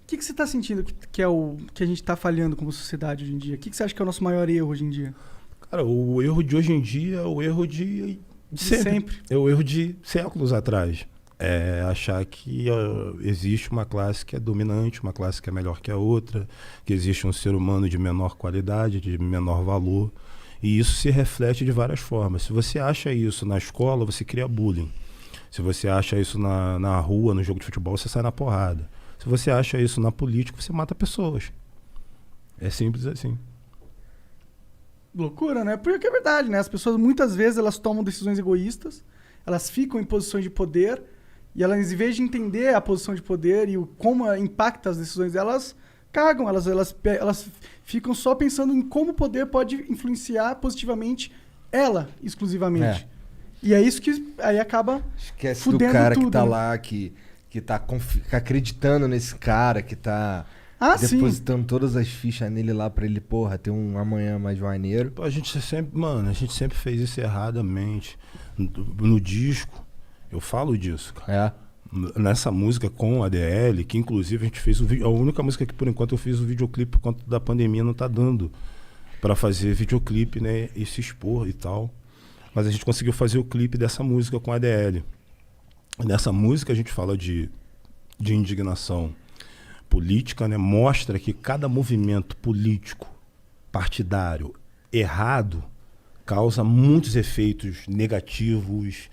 que você está sentindo que é o que a gente está falhando como sociedade hoje em dia? O que você acha que é o nosso maior erro hoje em dia? Cara, o erro de hoje em dia é o erro de sempre. É o erro de séculos atrás. É achar que existe uma classe que é dominante, uma classe que é melhor que a outra, que existe um ser humano de menor qualidade, de menor valor. E isso se reflete de várias formas. Se você acha isso na escola, você cria bullying. Se você acha isso na rua, no jogo de futebol, você sai na porrada. Se você acha isso na política, você mata pessoas. É simples assim. Loucura, né? Porque é verdade, né? As pessoas, muitas vezes, elas tomam decisões egoístas, elas ficam em posições de poder, e elas, em vez de entender a posição de poder e como impacta as decisões delas, cagam. Elas ficam só pensando em como o poder pode influenciar positivamente ela, exclusivamente. E é isso que aí acaba Esquece fudendo do cara tudo, que tá né? lá, que tá acreditando nesse cara, que tá Sim. depositando todas as fichas nele lá pra ele, porra, ter um amanhã mais maneiro. A gente sempre fez isso erradamente. No disco, eu falo disso, cara. Nessa música com a ADL, que inclusive a gente fez a única música que por enquanto eu fiz o videoclipe por conta da pandemia, não tá dando pra fazer videoclipe, né, e se expor e tal. Mas a gente conseguiu fazer o clipe dessa música com a ADL. Nessa música a gente fala de indignação política, né? Mostra que cada movimento político, partidário, errado, causa muitos efeitos negativos,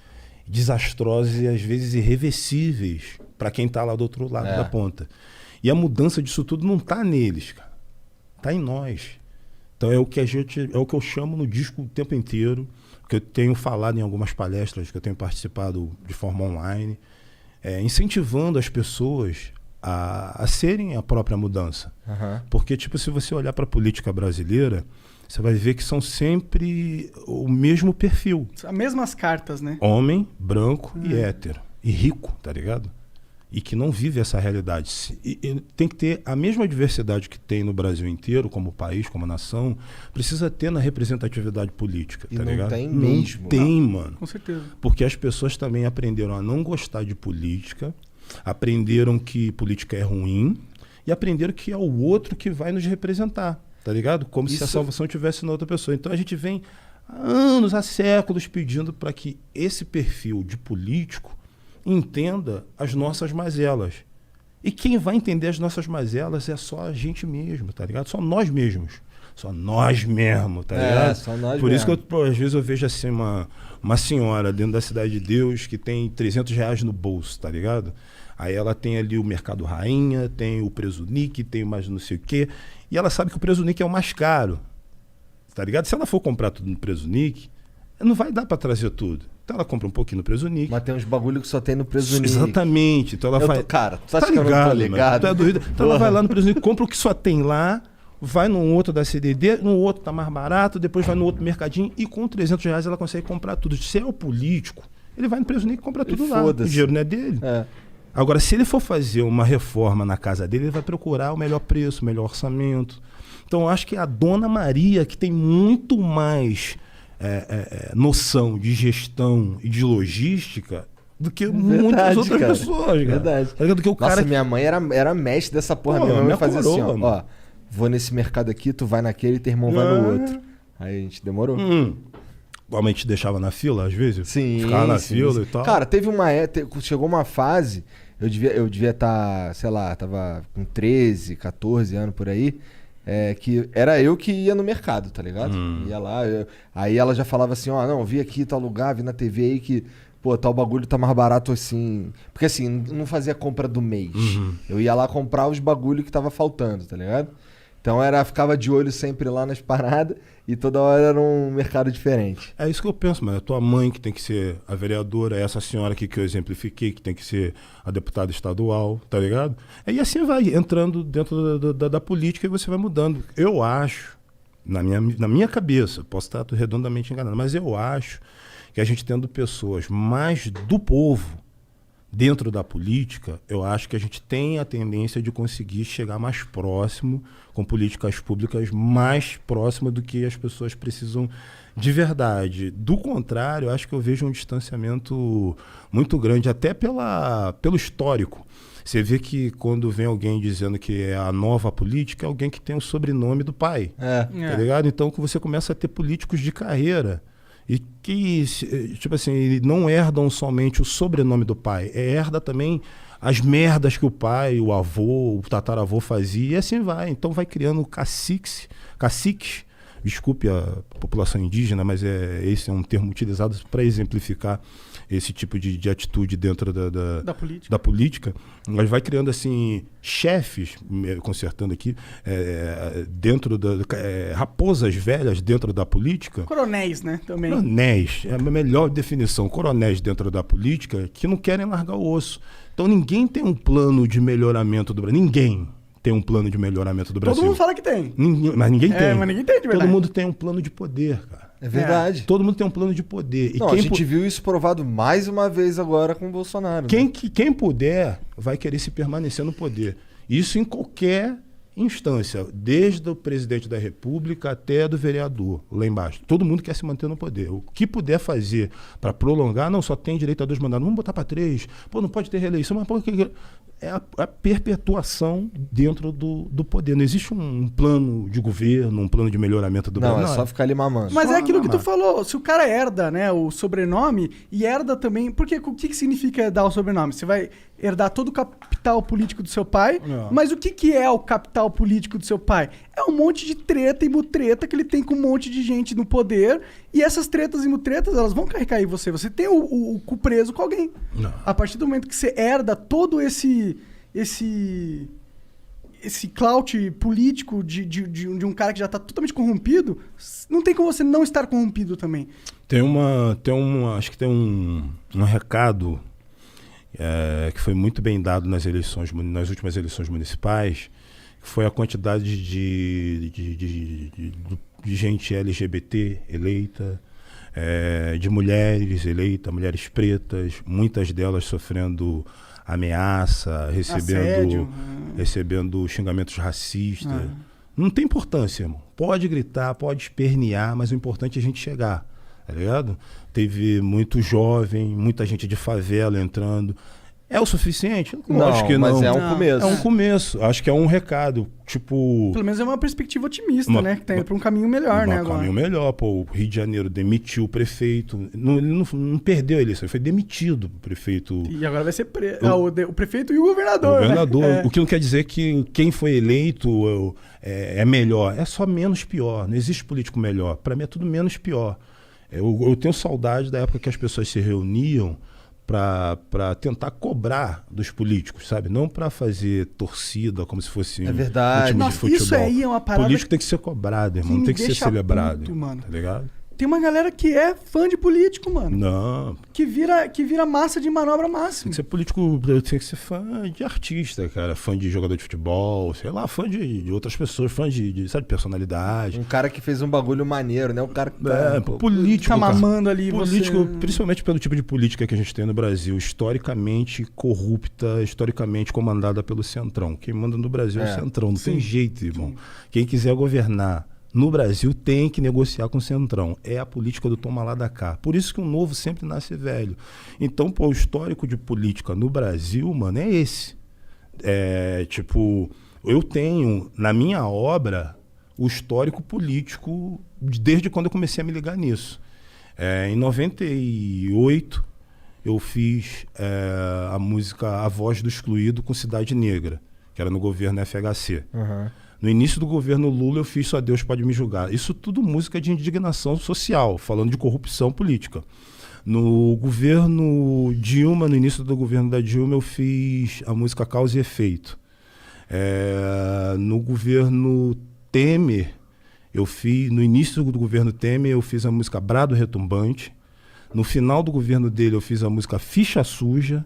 desastrosos e às vezes irreversíveis para quem está lá do outro lado da ponta. E a mudança disso tudo não está neles, cara. Está em nós. Então é o que eu chamo no disco o tempo inteiro, que eu tenho falado em algumas palestras, que eu tenho participado de forma online, incentivando as pessoas a serem a própria mudança. Porque, tipo, se você olhar para a política brasileira, você vai ver que são sempre o mesmo perfil. As mesmas cartas, né? Homem, branco e hétero. E rico, tá ligado? E que não vive essa realidade. E tem que ter a mesma diversidade que tem no Brasil inteiro, como país, como nação, precisa ter na representatividade política, tá ligado? Não tem mesmo. Não tem, mano. Com certeza. Porque as pessoas também aprenderam a não gostar de política, aprenderam que política é ruim e aprenderam que é o outro que vai nos representar, tá ligado? Como se a salvação estivesse na outra pessoa. Então a gente vem há anos, há séculos pedindo para que esse perfil de político entenda as nossas mazelas. E quem vai entender as nossas mazelas é só a gente mesmo, tá ligado? Só nós mesmos. Só nós mesmos, tá ligado? Só nós Por isso mesmo. que às vezes eu vejo assim uma senhora dentro da Cidade de Deus que tem R$300 no bolso, tá ligado? Aí ela tem ali o Mercado Rainha, tem o Presunic, tem mais não sei o quê. E ela sabe que o Presunic é o mais caro, tá ligado? Se ela for comprar tudo no Presunic, não vai dar pra trazer tudo. Então ela compra um pouquinho no Presunic. Mas tem uns bagulho que só tem no Presunic. Exatamente. Então ela vai... Cara, tu acha que eu não tô ligado? Tu é doido? Então ela vai lá no Presunic, compra o que só tem lá, vai num outro da CDD, no outro tá mais barato, depois vai no outro mercadinho e com R$300 ela consegue comprar tudo. Se é o político, ele vai no Presunic e compra tudo lá. O dinheiro não é dele. Agora, se ele for fazer uma reforma na casa dele, ele vai procurar o melhor preço, o melhor orçamento. Então, eu acho que a Dona Maria, que tem muito mais noção de gestão e de logística do que muitas outras pessoas. Verdade. Do que o Nossa, cara minha mãe era mestre dessa porra. Pô, Minha mãe minha fazia assim, ó, coroa, ó, vou nesse mercado aqui, tu vai naquele e teu irmão vai no outro. Aí a gente demorou. a gente deixava na fila, às vezes? Sim. Ficava na fila e tal. Cara, teve chegou uma fase, eu devia estar, sei lá, tava com 13, 14 anos por aí, que era eu que ia no mercado, tá ligado? Ia lá, aí ela já falava assim, ó, não, vi aqui tal lugar, vi na TV aí que, pô, tal bagulho tá mais barato assim. Porque assim, não fazia compra do mês. Eu ia lá comprar os bagulho que tava faltando, tá ligado? Então ficava de olho sempre lá nas paradas e toda hora era um mercado diferente. É isso que eu penso, mano. É tua mãe que tem que ser a vereadora, é essa senhora aqui que eu exemplifiquei, que tem que ser a deputada estadual, tá ligado? E assim vai entrando dentro da política e você vai mudando. Eu acho, na minha cabeça, posso estar redondamente enganado, mas eu acho que a gente tendo pessoas mais do povo dentro da política, eu acho que a gente tem a tendência de conseguir chegar mais próximo, com políticas públicas mais próximas do que as pessoas precisam de verdade. Do contrário, eu acho que eu vejo um distanciamento muito grande, até pelo histórico. Você vê que quando vem alguém dizendo que é a nova política, é alguém que tem o sobrenome do pai. Tá ligado? Então você começa a ter políticos de carreira. E que, tipo assim, não herdam somente o sobrenome do pai, herda também as merdas que o pai, o avô, o tataravô fazia, e assim vai. Então vai criando caciques, desculpe a população indígena, mas esse é um termo utilizado para exemplificar esse tipo de atitude dentro da política. Mas vai criando assim chefes, consertando aqui, dentro raposas velhas dentro da política. Coronéis, né? Também. Coronéis, é a melhor definição. Coronéis dentro da política que não querem largar o osso. Então ninguém tem um plano de melhoramento do Brasil. Ninguém tem um plano de melhoramento do Brasil. Todo mundo fala que tem. Mas ninguém tem. Mas ninguém tem, de verdade. Todo mundo tem um plano de poder, cara. É verdade. Todo mundo tem um plano de poder. Não, a gente viu isso provado mais uma vez agora com o Bolsonaro. Quem puder vai querer se permanecer no poder. Isso em qualquer instância, desde o presidente da República até do vereador, lá embaixo. Todo mundo quer se manter no poder. O que puder fazer para prolongar, não só tem direito a 2 mandatos, vamos botar para 3, não pode ter reeleição, mas é a perpetuação dentro do poder. Não existe um plano de governo, um plano de melhoramento do Brasil. Não, é só ficar ali mamando. Mas é aquilo que tu falou, se o cara herda, né, o sobrenome e herda também, porque o que significa herdar o sobrenome? Você vai herdar todo o capital político do seu pai, mas o que é o capital político do seu pai? É um monte de treta e mutreta que ele tem com um monte de gente no poder, e essas tretas e mutretas, elas vão carregar em você. Você tem o cu preso com alguém. Não. A partir do momento que você herda todo esse clout político de um cara que já está totalmente corrompido, não tem como você não estar corrompido também. Acho que tem um recado que foi muito bem dado nas últimas eleições municipais, que foi a quantidade de gente LGBT eleita, de mulheres eleitas, mulheres pretas, muitas delas sofrendo ameaça, recebendo xingamentos racistas. Não tem importância, irmão. Pode gritar, pode espernear, mas o importante é a gente chegar, tá ligado? Teve muito jovem, muita gente de favela entrando. É o suficiente? Não, acho que mas não. é um começo. É um começo. Acho que é um recado. Tipo. Pelo menos é uma perspectiva otimista, né? Que tá indo pra um caminho melhor, né? Um caminho melhor. Pô, o Rio de Janeiro demitiu o prefeito. Ele não perdeu a eleição, ele foi demitido, o prefeito. E agora vai ser o prefeito e o governador. O governador. Né? O que não quer dizer que quem foi eleito é melhor. É só menos pior. Não existe político melhor. Para mim é tudo menos pior. Eu tenho saudade da época que as pessoas se reuniam para tentar cobrar dos políticos, sabe? Não para fazer torcida como se fosse um time de futebol. Isso aí é uma parada. Político tem que ser cobrado, irmão. Não tem que ser celebrado. Puto, mano. Tá ligado? Tem uma galera que é fã de político, mano. Não. Que vira massa de manobra máxima. Tem que ser político, tem que ser fã de artista, cara. Fã de jogador de futebol, sei lá, fã de outras pessoas, fã de sabe, personalidade. Um cara que fez um bagulho maneiro, né? Um cara que político. Tá mamando ali, político, principalmente pelo tipo de política que a gente tem no Brasil, historicamente corrupta, historicamente comandada pelo Centrão. Quem manda no Brasil é o Centrão, não tem jeito, irmão. Sim. Quem quiser governar no Brasil tem que negociar com o Centrão. É a política do toma lá da cá. Por isso que o novo sempre nasce velho. Então, o histórico de política no Brasil, mano, é esse. Eu tenho na minha obra o histórico político desde quando eu comecei a me ligar nisso. Em 98, eu fiz a música A Voz do Excluído com Cidade Negra, que era no governo FHC. Uhum. No início do governo Lula, eu fiz Só Deus Pode Me Julgar. Isso tudo música de indignação social, falando de corrupção política. No governo Dilma, no início do governo da Dilma, eu fiz a música Causa e Efeito. No governo Temer, no início do governo Temer, eu fiz a música Brado Retumbante. No final do governo dele, eu fiz a música Ficha Suja.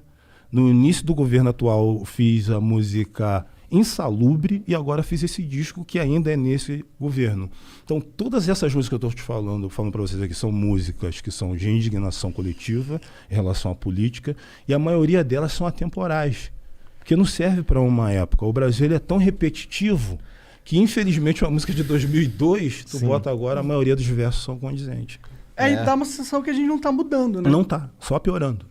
No início do governo atual, eu fiz a música Insalubre, e agora fiz esse disco que ainda é nesse governo. Então, todas essas músicas que eu estou te falando para vocês aqui, são músicas que são de indignação coletiva em relação à política, e a maioria delas são atemporais, porque não serve para uma época. O Brasil ele é tão repetitivo que, infelizmente, uma música de 2002, tu bota agora, a maioria dos versos são condizentes. E dá uma sensação que a gente não está mudando, né? Não tá, só piorando.